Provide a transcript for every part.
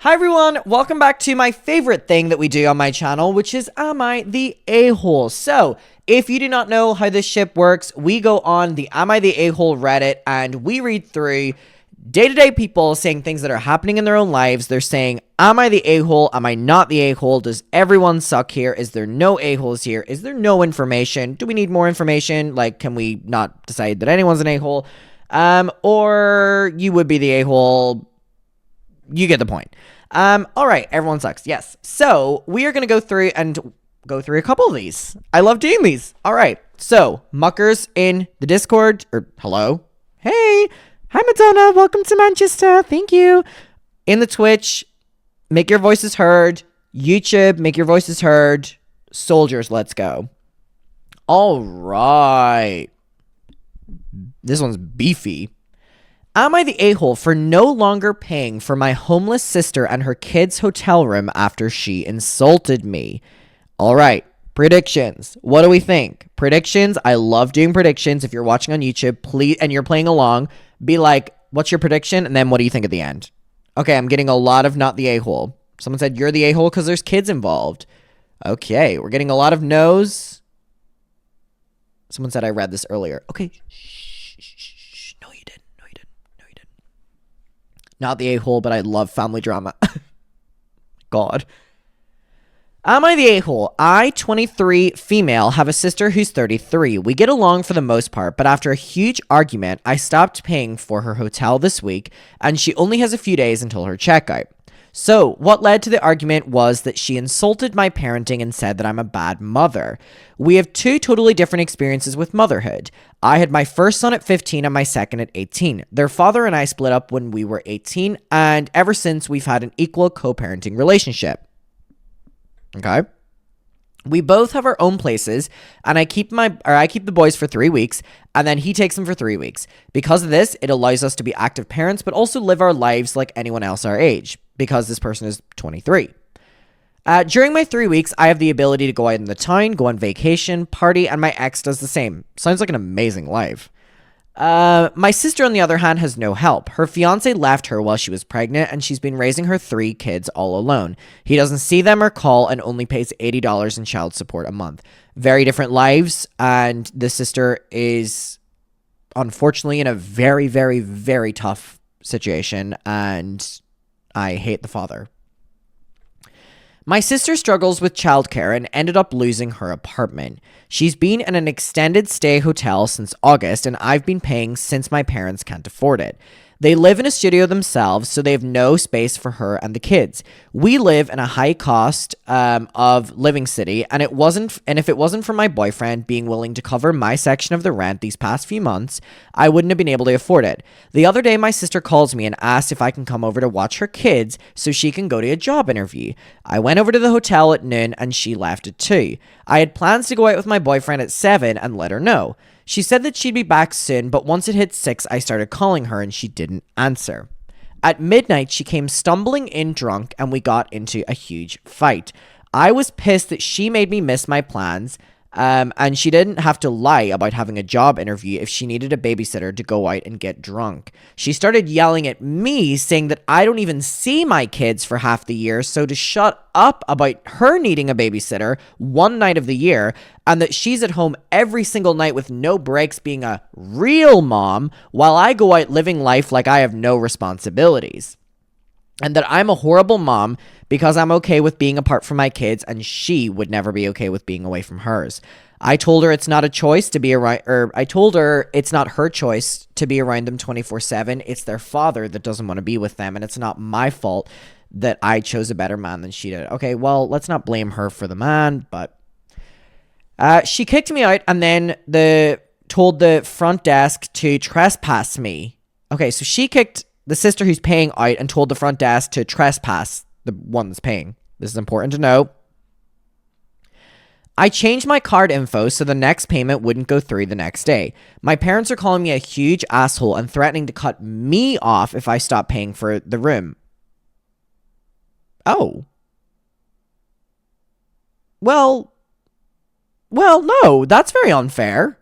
Hi everyone, welcome back to my favorite thing that we do on my channel, which is Am I the A-Hole? So, if you do not know how this ship works, we go on the Am I the A-Hole Reddit and we read through day-to-day people saying things that are happening in their own lives. They're saying, am I the a-hole? Am I not the a-hole? Does everyone suck here? Is there no a-holes here? Is there no information? Do we need more information? Like, can we not decide that anyone's an a-hole? Or you would be the a-hole. You get the point. All right, everyone sucks. Yes. So we are going to go through a couple of these. I love doing these. All right. So muckers in the Discord, or hello. Hey. Hi, Madonna. Welcome to Manchester. Thank you. In the Twitch, make your voices heard. YouTube, make your voices heard. Soldiers, let's go. All right. This one's beefy. Am I the a-hole for no longer paying for my homeless sister and her kid's hotel room after she insulted me? All right. Predictions. What do we think? Predictions. I love doing predictions. If you're watching on YouTube, please, and you're playing along, be like, what's your prediction? And then what do you think at the end? Okay, I'm getting a lot of not the a-hole. Someone said you're the a-hole because there's kids involved. Okay, we're getting a lot of no's. Someone said I read this earlier. Okay. Shh. No, you didn't. Not the a-hole, but I love family drama. God. Am I the a-hole? I, 23, female, have a sister who's 33. We get along for the most part, but after a huge argument, I stopped paying for her hotel this week, and she only has a few days until her checkout. So, what led to the argument was that she insulted my parenting and said that I'm a bad mother. We have two totally different experiences with motherhood. I had my first son at 15 and my second at 18. Their father and I split up when we were 18, and ever since we've had an equal co-parenting relationship. Okay. We both have our own places, and I keep the boys for 3 weeks, and then he takes them for 3 weeks. Because of this, it allows us to be active parents, but also live our lives like anyone else our age, because this person is 23. During my 3 weeks, I have the ability to go out in the town, go on vacation, party, and my ex does the same. Sounds like an amazing life. My sister, on the other hand, has no help. Her fiance left her while she was pregnant, and she's been raising her 3 kids all alone. He doesn't see them or call and only pays $80 in child support a month. Very different lives, and the sister is unfortunately in a very, very, very tough situation, and I hate the father. My sister struggles with childcare and ended up losing her apartment. She's been in an extended stay hotel since August, and I've been paying since my parents can't afford it. They live in a studio themselves, so they have no space for her and the kids. We live in a high cost of living city, and if it wasn't for my boyfriend being willing to cover my section of the rent these past few months, I wouldn't have been able to afford it. The other day, my sister calls me and asks if I can come over to watch her kids so she can go to a job interview. I went over to the hotel at noon, and she left at 2. I had plans to go out with my boyfriend at 7 and let her know. She said that she'd be back soon, but once it hit 6, I started calling her and she didn't answer. At midnight, she came stumbling in drunk and we got into a huge fight. I was pissed that she made me miss my plans, and she didn't have to lie about having a job interview if she needed a babysitter to go out and get drunk. She started yelling at me, saying that I don't even see my kids for half the year, so to shut up about her needing a babysitter one night of the year, and that she's at home every single night with no breaks being a real mom, while I go out living life like I have no responsibilities. And that I'm a horrible mom because I'm okay with being apart from my kids and she would never be okay with being away from hers. I told her it's not a choice to be around, I told her it's not her choice to be around them 24/7. It's their father that doesn't want to be with them, and it's not my fault that I chose a better man than she did. Okay, well, let's not blame her for the man, but she kicked me out and then told the front desk to trespass me. Okay, so she kicked the sister who's paying out and told the front desk to trespass the one that's paying. This is important to know. I changed my card info so the next payment wouldn't go through the next day. My parents are calling me a huge asshole and threatening to cut me off if I stop paying for the room. Oh. Well, no, that's very unfair.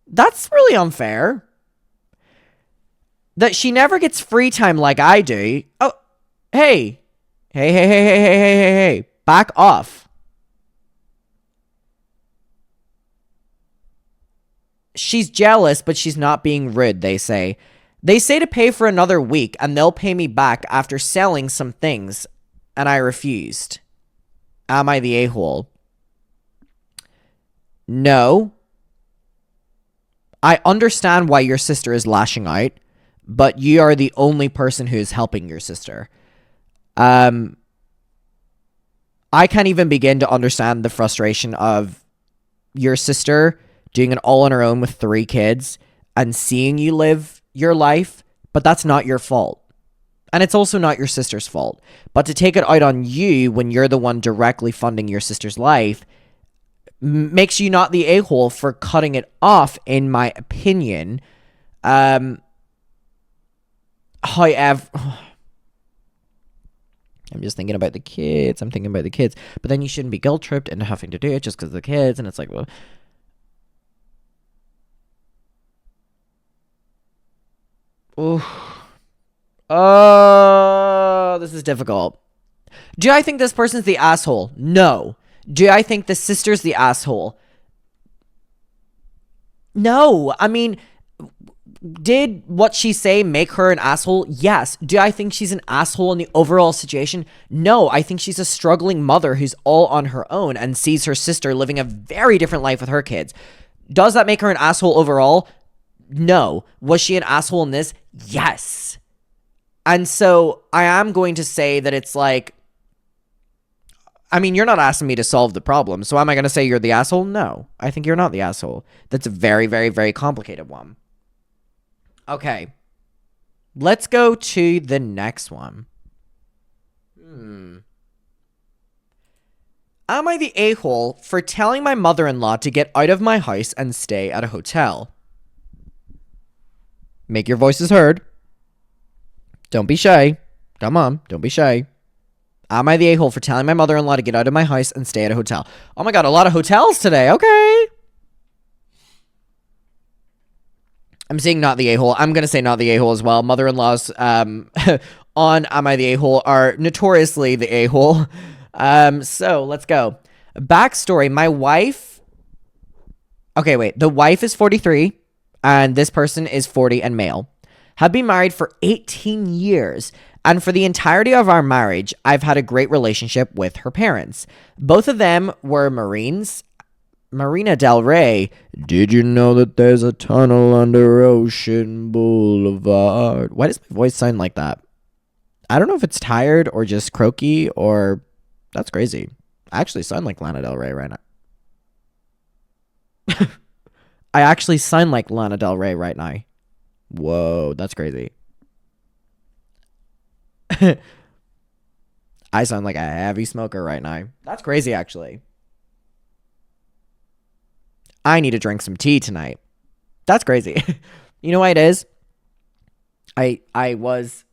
That's really unfair. That she never gets free time like I do. Oh, Hey, hey, back off. She's jealous, but she's not being rude, they say. They say to pay for another week, and they'll pay me back after selling some things, and I refused. Am I the a-hole? No. I understand why your sister is lashing out, but you are the only person who is helping your sister. I can't even begin to understand the frustration of your sister doing it all on her own with 3 kids and seeing you live your life, but that's not your fault. And it's also not your sister's fault. But to take it out on you when you're the one directly funding your sister's life makes you not the a-hole for cutting it off, in my opinion. However, I'm just thinking about the kids. But then you shouldn't be guilt-tripped into having to do it just because of the kids. And it's like, well... Oh, this is difficult. Do I think this person's the asshole? No. Do I think the sister's the asshole? No. I mean, did what she say make her an asshole? Yes. Do I think she's an asshole in the overall situation? No. I think she's a struggling mother who's all on her own and sees her sister living a very different life with her kids. Does that make her an asshole overall? No. Was she an asshole in this? Yes. And so I am going to say that it's like, I mean, you're not asking me to solve the problem. So am I going to say you're the asshole? No. I think you're not the asshole. That's a very, very, very complicated one. Okay. Let's go to the next one. Am I the a-hole for telling my mother-in-law to get out of my house and stay at a hotel? Make your voices heard. Don't be shy. Come on, don't be shy. Am I the a-hole for telling my mother-in-law to get out of my house and stay at a hotel? Oh my god, a lot of hotels today. Okay. I'm saying not the a-hole. I'm going to say not the a-hole as well. Mother-in-laws on Am I the a-hole are notoriously the a-hole. So let's go. Backstory. My wife... Okay, wait. The wife is 43 and this person is 40 and male. Have been married for 18 years. And for the entirety of our marriage, I've had a great relationship with her parents. Both of them were Marines. Marina Del Rey. Did you know that there's a tunnel under Ocean Boulevard? Why does my voice sound like that? I don't know if it's tired or just croaky or... That's crazy. I actually sound like Lana Del Rey right now. I actually sound like Lana Del Rey right now. Whoa, that's crazy. I sound like a heavy smoker right now. That's crazy, actually. I need to drink some tea tonight. That's crazy. You know why it is? I was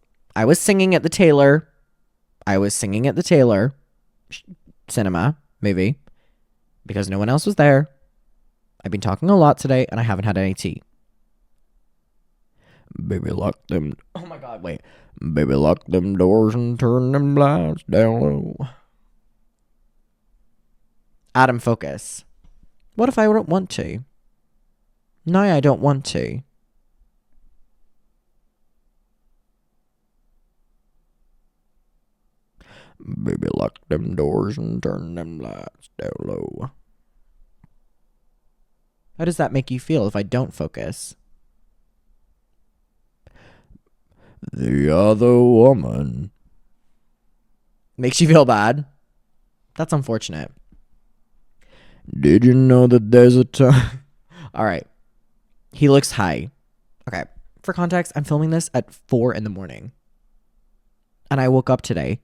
singing at the Taylor. Cinema movie because no one else was there. I've been talking a lot today and I haven't had any tea. Baby, lock them. Oh my god, wait. Baby, lock them doors and turn them lights down low. Adam, focus. What if I don't want to? No, I don't want to. Baby, lock them doors and turn them lights down low. How does that make you feel if I don't focus? The other woman. Makes you feel bad? That's unfortunate. Did you know that there's a time... Alright. He looks high. Okay. For context, I'm filming this at 4 in the morning. And I woke up today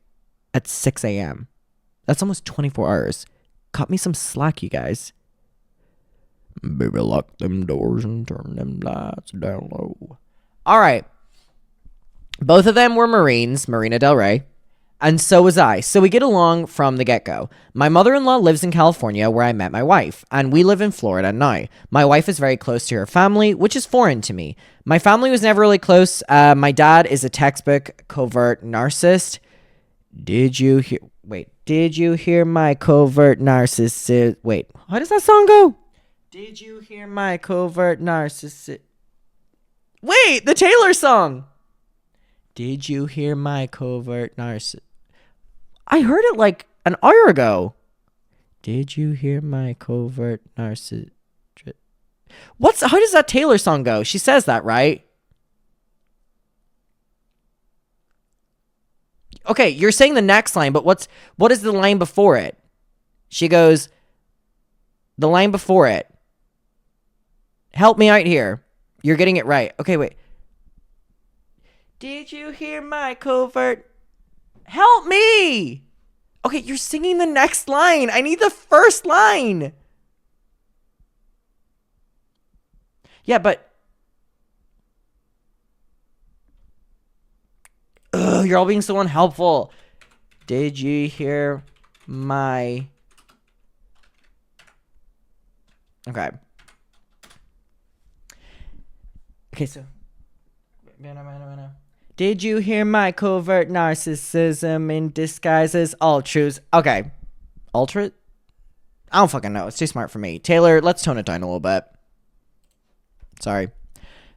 at 6 a.m. That's almost 24 hours. Cut me some slack, you guys. Baby, lock them doors and turn them lights down low. Alright. Both of them were Marines, Marina Del Rey. And so was I. So we get along from the get-go. My mother-in-law lives in California where I met my wife, and we live in Florida now. My wife is very close to her family, which is foreign to me. My family was never really close. My dad is a textbook covert narcissist. Did you hear? Wait. Did you hear my covert narcissist? Wait. How does that song go? Did you hear my covert narcissist? Wait, the Taylor song. Did you hear my covert narcissist? I heard it like an hour ago. Did you hear my covert narcissist? How does that Taylor song go? She says that, right? Okay, you're saying the next line, but what is the line before it? She goes, the line before it. Help me out here. You're getting it right. Okay, wait. Did you hear my covert? Help me! Okay, you're singing the next line. I need the first line. Yeah, but... Ugh, you're all being so unhelpful. Did you hear my... Okay. Okay, so... Did you hear my covert narcissism in disguise as all truths? Okay. Ultra? I don't fucking know. It's too smart for me. Taylor, let's tone it down a little bit. Sorry.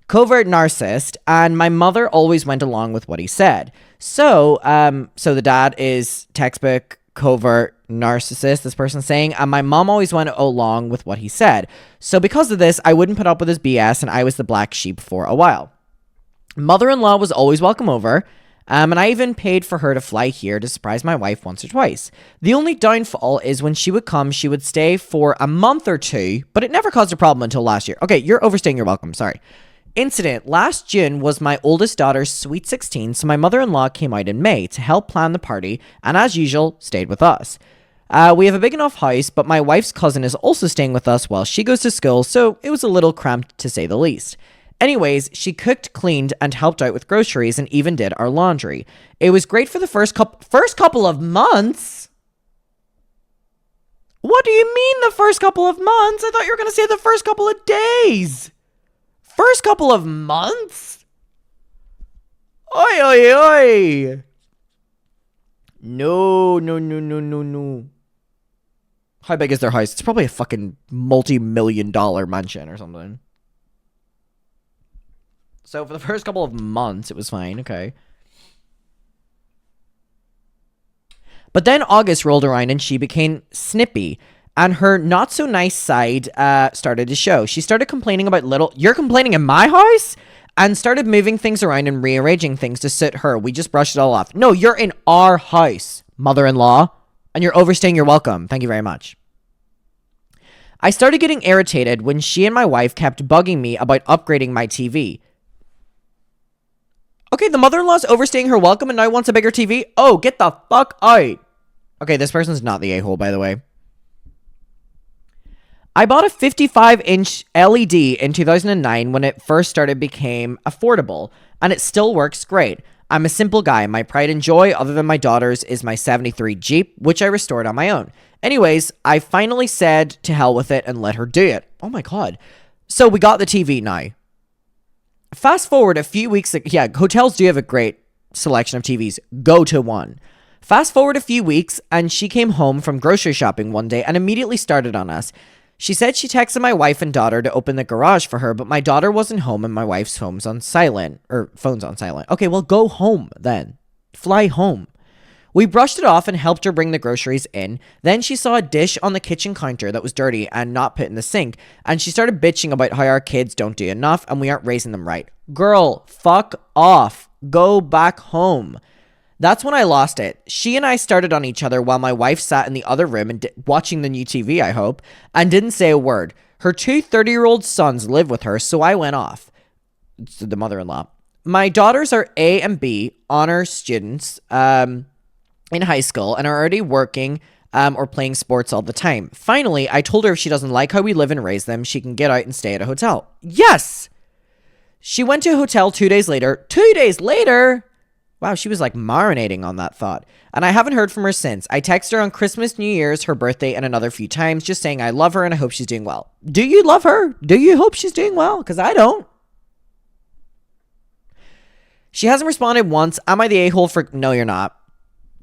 Covert narcissist, and my mother always went along with what he said. So the dad is textbook covert narcissist, this person's saying, and my mom always went along with what he said. So because of this, I wouldn't put up with his BS, and I was the black sheep for a while. Mother-in-law was always welcome over, and I even paid for her to fly here to surprise my wife once or twice. The only downfall is when she would come, she would stay for a month or two, but it never caused a problem until last year. Okay, you're overstaying your welcome, sorry. Incident. Last June was my oldest daughter's sweet 16, so my mother-in-law came out in May to help plan the party, and as usual, stayed with us. We have a big enough house, but my wife's cousin is also staying with us while she goes to school, so it was a little cramped to say the least. Anyways, she cooked, cleaned, and helped out with groceries and even did our laundry. It was great for the first couple of months? What do you mean the first couple of months? I thought you were going to say the first couple of days. First couple of months? Oi, oi, oi. No. How big is their house? It's probably a fucking multi-million-dollar mansion or something. So for the first couple of months, it was fine. Okay. But then August rolled around and she became snippy. And her not-so-nice side started to show. She started complaining about You're complaining in my house? And started moving things around and rearranging things to suit her. We just brushed it all off. No, you're in our house, mother-in-law. And you're overstaying your welcome. Thank you very much. I started getting irritated when she and my wife kept bugging me about upgrading my TV. Okay, the mother-in-law's overstaying her welcome and now wants a bigger TV? Oh, get the fuck out. Okay, this person's not the a-hole, by the way. I bought a 55-inch LED in 2009 when it first became affordable, and it still works great. I'm a simple guy. My pride and joy, other than my daughter's, is my 73 Jeep, which I restored on my own. Anyways, I finally said to hell with it and let her do it. Oh my god. So we got the TV now. Fast forward a few weeks, yeah, hotels do have a great selection of TVs. Go to one. Fast forward a few weeks, and she came home from grocery shopping one day and immediately started on us. She said she texted my wife and daughter to open the garage for her, but my daughter wasn't home and my wife's phone's on silent. Okay, well, go home then. Fly home. We brushed it off and helped her bring the groceries in. Then she saw a dish on the kitchen counter that was dirty and not put in the sink, and she started bitching about how our kids don't do enough and we aren't raising them right. Girl, fuck off. Go back home. That's when I lost it. She and I started on each other while my wife sat in the other room and watching the new TV, I hope, and didn't say a word. Her two 30-year-old sons live with her, so I went off. It's the mother-in-law. My daughters are A and B honor students, in high school and are already working or playing sports all the time. Finally, I told her if she doesn't like how we live and raise them, she can get out and stay at a hotel. Yes! She went to a hotel 2 days later. 2 days later? Wow, she was like marinating on that thought. And I haven't heard from her since. I texted her on Christmas, New Year's, her birthday, and another few times just saying I love her and I hope she's doing well. Do you love her? Do you hope she's doing well? Because I don't. She hasn't responded once. Am I the a-hole for... No, you're not.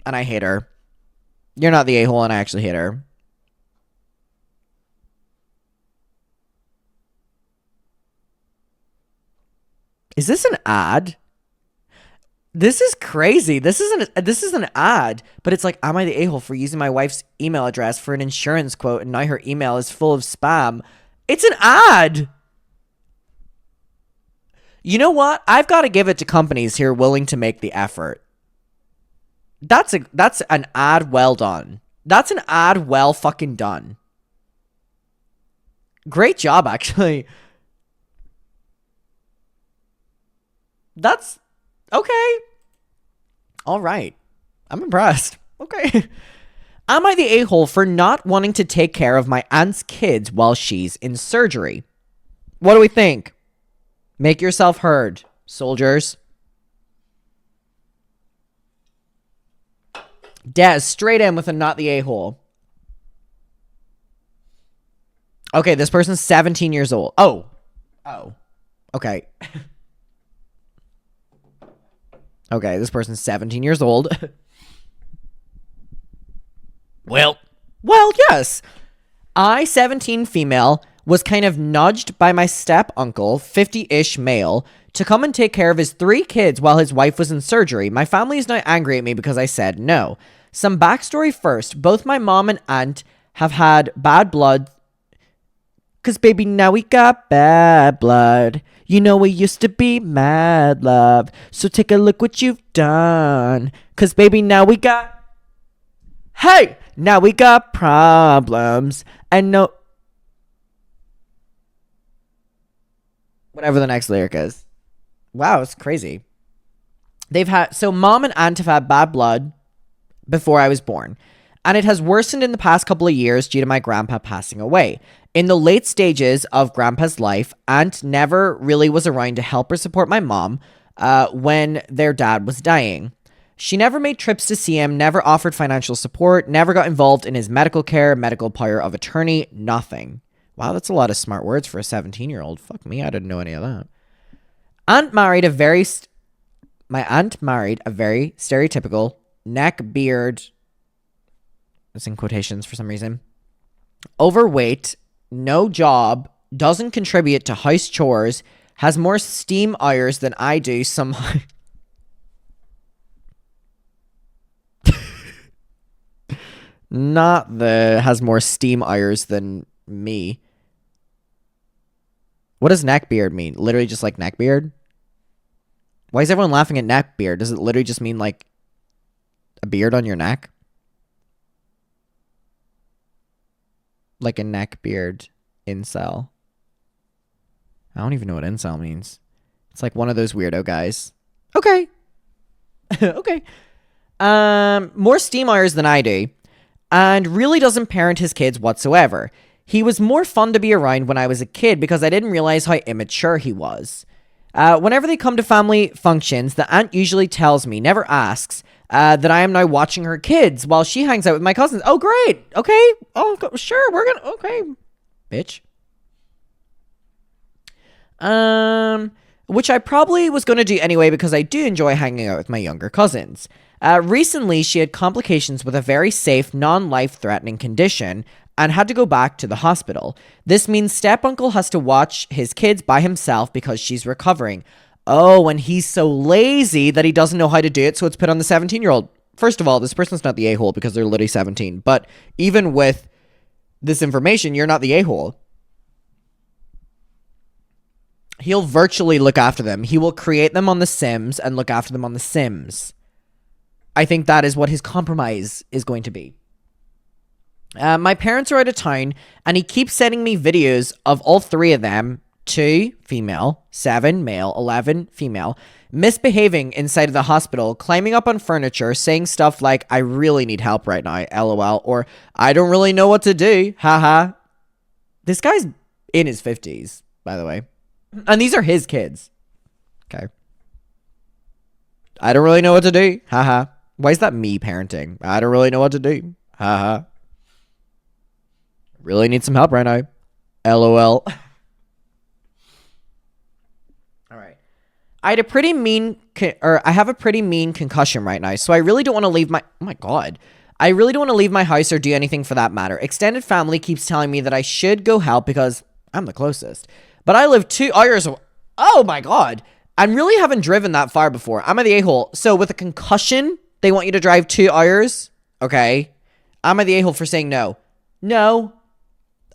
and I hate her. You're not the a-hole and I actually hate her. Is this an ad? This is crazy. This is an ad, but it's like, am I the a-hole for using my wife's email address for an insurance quote and now her email is full of spam? It's an ad. You know what? I've got to give it to companies who are willing to make the effort. That's an ad well done. That's an ad well fucking done. Great job, actually. That's okay. All right. I'm impressed. Okay. Am I the a-hole for not wanting to take care of my aunt's kids while she's in surgery? What do we think? Make yourself heard, soldiers. Des, straight in with a not the a-hole. Okay, this person's 17 years old. Oh. Okay. Okay, this person's 17 years old. Well, yes. I, 17 female, was kind of nudged by my step uncle, 50-ish male, to come and take care of his 3 kids while his wife was in surgery. My family is now angry at me because I said no. Some backstory first. Both my mom and aunt have had bad blood. Cause baby, now we got bad blood. You know we used to be mad love. So take a look what you've done. Cause baby, now we got... Hey! Now we got problems. And no... Whatever the next lyric is. Wow, it's crazy. So mom and aunt have had bad blood before I was born. And it has worsened in the past couple of years due to my grandpa passing away. In the late stages of grandpa's life, aunt never really was around to help or support my mom when their dad was dying. She never made trips to see him, never offered financial support, never got involved in his medical care, medical power of attorney, nothing. Wow, that's a lot of smart words for a 17-year-old. Fuck me, I didn't know any of that. My aunt married a very stereotypical neck beard, it's in quotations for some reason, overweight, no job, doesn't contribute to house chores, has more steam hours than I do somehow. Not the has more steam hours than me. What does neckbeard mean? Literally just like neckbeard? Why is everyone laughing at neckbeard? Does it literally just mean like a beard on your neck? Like a neckbeard incel. I don't even know what incel means. It's like one of those weirdo guys. Okay. Okay. More steam hours than I do. And really doesn't parent his kids whatsoever. He was more fun to be around when I was a kid because I didn't realize how immature he was. Whenever they come to family functions, the aunt usually tells me, never asks, that I am now watching her kids while she hangs out with my cousins. Oh, great. Okay. Oh, sure. We're gonna... Okay. Bitch. Which I probably was going to do anyway because I do enjoy hanging out with my younger cousins. Recently, she had complications with a very safe, non-life-threatening condition and had to go back to the hospital. This means step-uncle has to watch his kids by himself because she's recovering. Oh, and he's so lazy that he doesn't know how to do it, so it's put on the 17-year-old. First of all, this person's not the a-hole because they're literally 17. But even with this information, you're not the a-hole. He'll virtually look after them. He will create them on The Sims and look after them on The Sims. I think that is what his compromise is going to be. My parents are out of town, and he keeps sending me videos of all 3 of them, 2 female, 7 male, 11 female, misbehaving inside of the hospital, climbing up on furniture, saying stuff like, I really need help right now, lol, or I don't really know what to do, haha. This guy's in his 50s, by the way. And these are his kids. Okay. I don't really know what to do, haha. Why is that me parenting? I don't really know what to do, haha. Really need some help right now, lol. All right. I have a pretty mean concussion right now, so I really don't want to leave my, oh my God. I really don't want to leave my house or do anything for that matter. Extended family keeps telling me that I should go help because I'm the closest. But I live 2 hours away. Oh my God. I really haven't driven that far before. I'm at the a-hole. So with a concussion, they want you to drive 2 hours? Okay. I'm at the a-hole for saying no. No.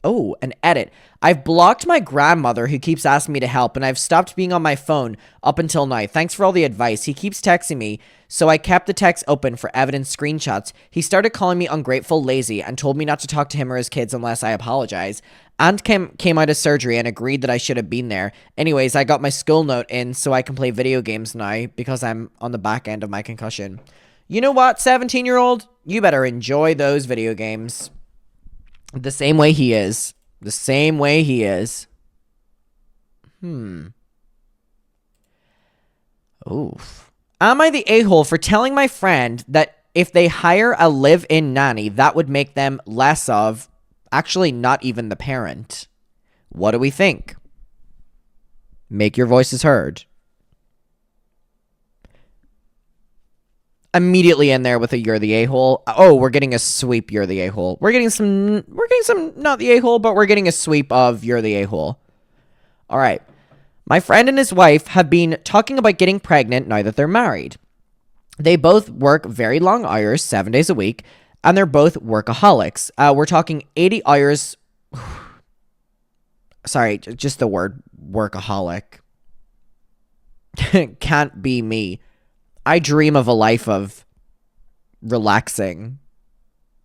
Oh, an edit. I've blocked my grandmother who keeps asking me to help, and I've stopped being on my phone up until now. Thanks for all the advice. He keeps texting me, so I kept the text open for evidence screenshots. He started calling me ungrateful, lazy, and told me not to talk to him or his kids unless I apologize. Aunt came out of surgery and agreed that I should have been there. Anyways, I got my school note in so I can play video games now because I'm on the back end of my concussion. You know what, 17-year-old? You better enjoy those video games. The same way he is. The same way he is. Oof. Am I the a-hole for telling my friend that if they hire a live-in nanny, that would make them less of, actually not even the parent? What do we think? Make your voices heard. Immediately in there with a you're the a-hole. Oh, we're getting a sweep you're the a-hole. We're getting some not the a-hole, but we're getting a sweep of you're the a-hole. All right. My friend and his wife have been talking about getting pregnant now that they're married. They both work very long hours, 7 days a week, and they're both workaholics. We're talking 80 hours. Sorry, just the word workaholic. Can't be me. I dream of a life of relaxing.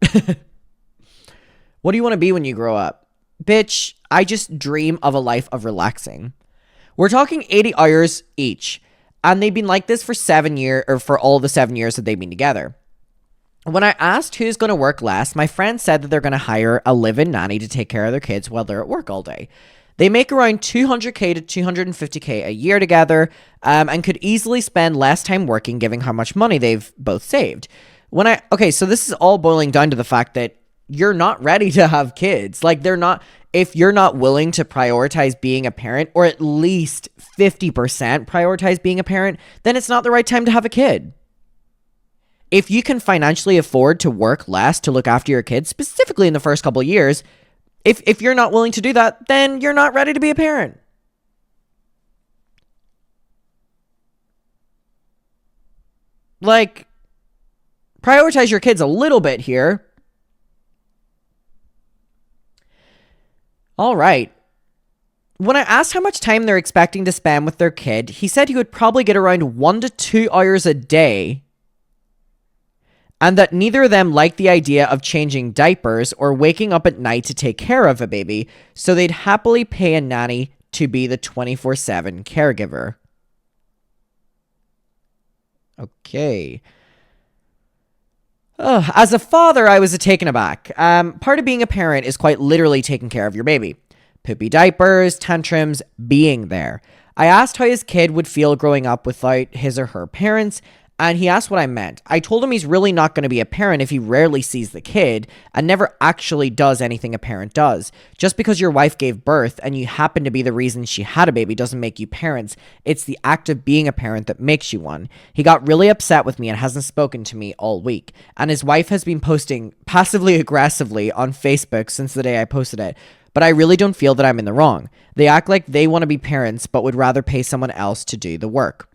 What do you want to be when you grow up? Bitch, I just dream of a life of relaxing. We're talking 80 hours each, and they've been like this for 7 years, or for all the 7 years that they've been together. When I asked who's going to work less, my friend said that they're going to hire a live-in nanny to take care of their kids while they're at work all day. They make around $200K to $250K a year together, and could easily spend less time working given how much money they've both saved. Okay, so this is all boiling down to the fact that you're not ready to have kids. Like, if you're not willing to prioritize being a parent, or at least 50% prioritize being a parent, then it's not the right time to have a kid. If you can financially afford to work less to look after your kids, specifically in the first couple of years, if you're not willing to do that, then you're not ready to be a parent. Like, prioritize your kids a little bit here. All right. When I asked how much time they're expecting to spend with their kid, he said he would probably get around 1 to 2 hours a day, and that neither of them liked the idea of changing diapers or waking up at night to take care of a baby, so they'd happily pay a nanny to be the 24/7 caregiver. Okay. As a father, I was taken aback. Part of being a parent is quite literally taking care of your baby. Poopy diapers, tantrums, being there. I asked how his kid would feel growing up without his or her parents, and he asked what I meant. I told him he's really not going to be a parent if he rarely sees the kid and never actually does anything a parent does. Just because your wife gave birth and you happen to be the reason she had a baby doesn't make you parents. It's the act of being a parent that makes you one. He got really upset with me and hasn't spoken to me all week. And his wife has been posting passively aggressively on Facebook since the day I posted it. But I really don't feel that I'm in the wrong. They act like they want to be parents but would rather pay someone else to do the work.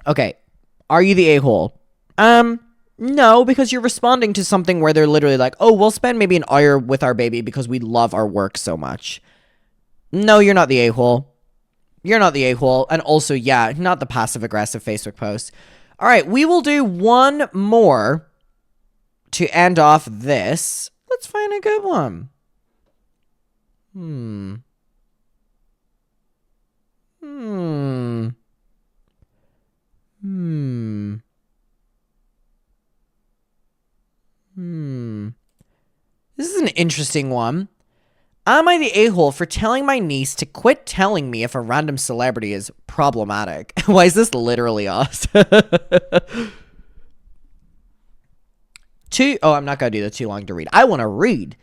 Okay. Are you the a-hole? No, because you're responding to something where they're literally like, oh, we'll spend maybe an hour with our baby because we love our work so much. No, you're not the a-hole. You're not the a-hole. And also, yeah, not the passive-aggressive Facebook post. All right, we will do one more to end off this. Let's find a good one. This is an interesting one. Am I the a-hole for telling my niece to quit telling me if a random celebrity is problematic? Why is this literally us? I'm not going to do the too long to read. I want to read.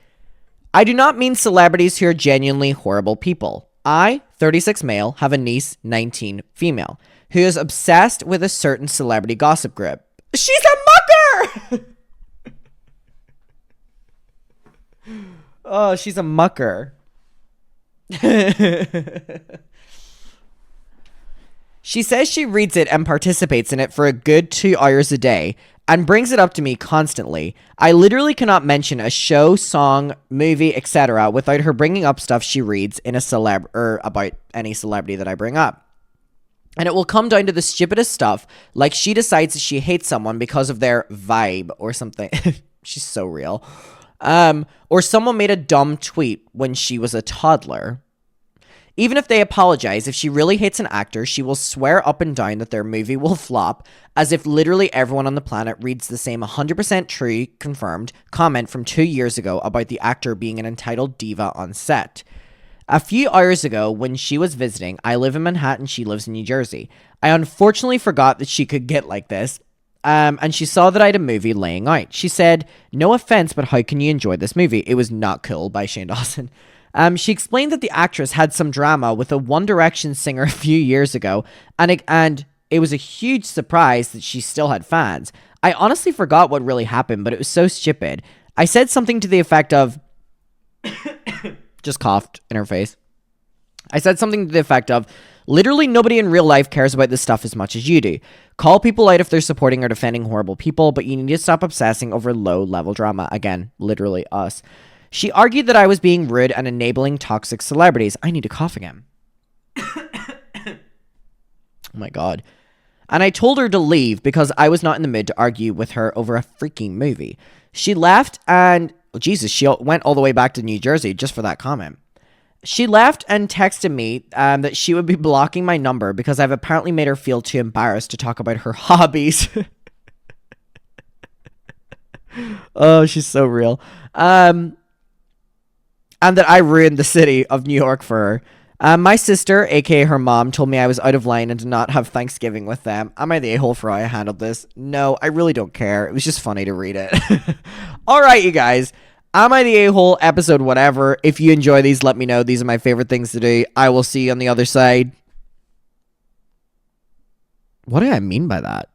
I do not mean celebrities who are genuinely horrible people. I, 36 male, have a niece, 19 female, who is obsessed with a certain celebrity gossip group. She's a mucker! Oh, she's a mucker. She says she reads it and participates in it for a good 2 hours a day and brings it up to me constantly. I literally cannot mention a show, song, movie, etc. without her bringing up stuff she reads in a or about any celebrity that I bring up. And it will come down to the stupidest stuff, like she decides that she hates someone because of their vibe or something. She's so real. Or someone made a dumb tweet when she was a toddler. Even if they apologize, if she really hates an actor, she will swear up and down that their movie will flop, as if literally everyone on the planet reads the same 100% true, confirmed, comment from 2 years ago about the actor being an entitled diva on set. A few hours ago, when she was visiting, I live in Manhattan, she lives in New Jersey. I unfortunately forgot that she could get like this, and she saw that I had a movie laying out. She said, "No offense, but how can you enjoy this movie? It was not cool," by Shane Dawson. She explained that the actress had some drama with a One Direction singer a few years ago, and it was a huge surprise that she still had fans. I honestly forgot what really happened, but it was so stupid. I said something to the effect of... just coughed in her face. I said something to the effect of, "Literally nobody in real life cares about this stuff as much as you do. Call people out if they're supporting or defending horrible people, but you need to stop obsessing over low-level drama." Again, literally us. She argued that I was being rude and enabling toxic celebrities. I need to cough again. Oh my god. And I told her to leave because I was not in the mood to argue with her over a freaking movie. She left and... oh, Jesus, she went all the way back to New Jersey just for that comment. She left and texted me that she would be blocking my number because I've apparently made her feel too embarrassed to talk about her hobbies. Oh, she's so real. And that I ruined the city of New York for her. My sister, aka her mom, told me I was out of line and did not have Thanksgiving with them. Am I the a-hole for how I handled this? No, I really don't care. It was just funny to read it. Alright, you guys. Am I the a-hole? Episode whatever. If you enjoy these, let me know. These are my favorite things to do. I will see you on the other side. What do I mean by that?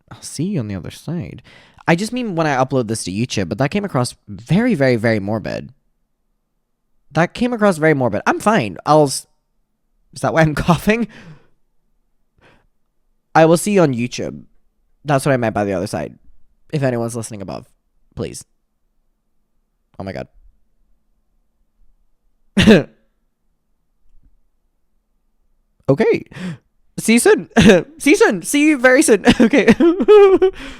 I'll see you on the other side. I just mean when I upload this to YouTube, but that came across very, very, very morbid. That came across very morbid. I'm fine. Is that why I'm coughing? I will see you on YouTube. That's what I meant by the other side. If anyone's listening above, please. Oh my god. Okay. See you soon. See you soon. See you very soon. Okay.